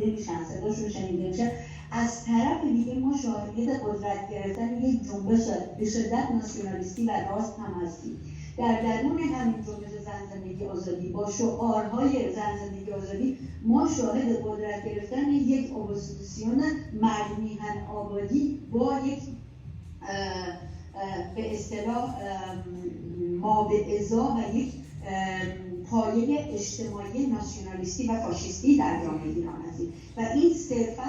دیده میشن، صداشون شنیده میشه. از طرف دیگه ما شاهد قدرت گرفتن یک جنبش به شدت ناسیونالیستی و راست هم هستیم. در درون همین جنبش زن زندگی آزادی با شعارهای زن زندگی آزادی ما شاهد قدرت گرفتن یک اپوزیسیون مردمیهن آبادی با یک به اصطلاح ما به ازا و یک پایه اجتماعی ناسیونالیستی و فاشیستی در جامعه ایران هستیم و این صرفاً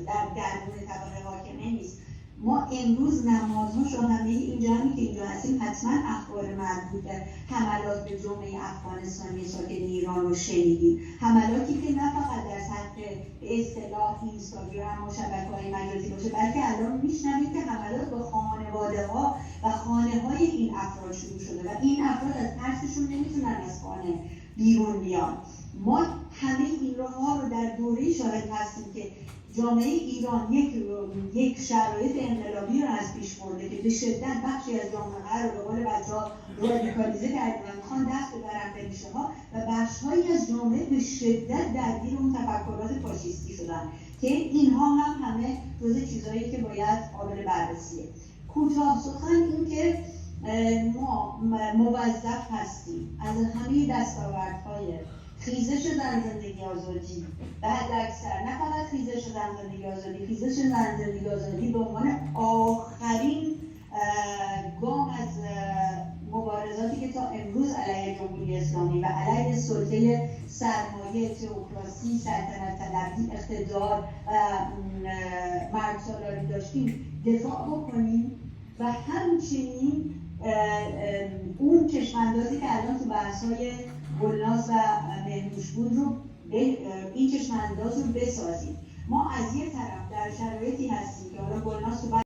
در درون طبقه حاکمه نیست. ما امروز نمازها شاهنامه اینجا که اینجا هستیم حتما اخبار مربوط به حملات به جامعه افغانستانی ساکن ایران رو شنیدیم. حملاتی که نه فقط در سطح به اصطلاح اینستاگرام و شبکه‌های مجازی باشه، بلکه الان میشنوید که حملات به خانواده‌ها و خانه‌های این افراد شروع شده و این افراد از ترسشون نمیتونن از خانه بیرون بیان. ما همه این ها رو در دوره شاهد هستیم که جامعه ایران یک شرایط انقلابی رو از پیش برده که به شدت بخشی از جامعه رو به قول بچه‌ها رادیکالیزه کردن و میخوان دست ببرن به ریشه ها و بخش‌هایی از جامعه به شدت درگیر اون تفکرات فاشیستی شدن که اینها هم همه جزء چیزهایی که باید قابل بررسیه. کوتاه سخن این که ما موظف هستیم از همه دستاوردهای خیزش زن زندگی آزادی و حداکثر نه فقط خیزش زن زندگی آزادی، خیزش زن زندگی آزادی به عنوان آخرین گام از مبارزاتی که تا امروز علیه جمهوری اسلامی و علیه سلطه سرمایه، تئوکراسی، سلطنت طلبی، اقتدار و مردسالاری داشتیم دفاع بکنیم و همچنین اون چشماندازی که الان تو بحث‌های گلناز و مهنوش بود رو این چشمانداز رو بسازیم. ما از یک طرف در شرایطی هستیم که حالا گلناز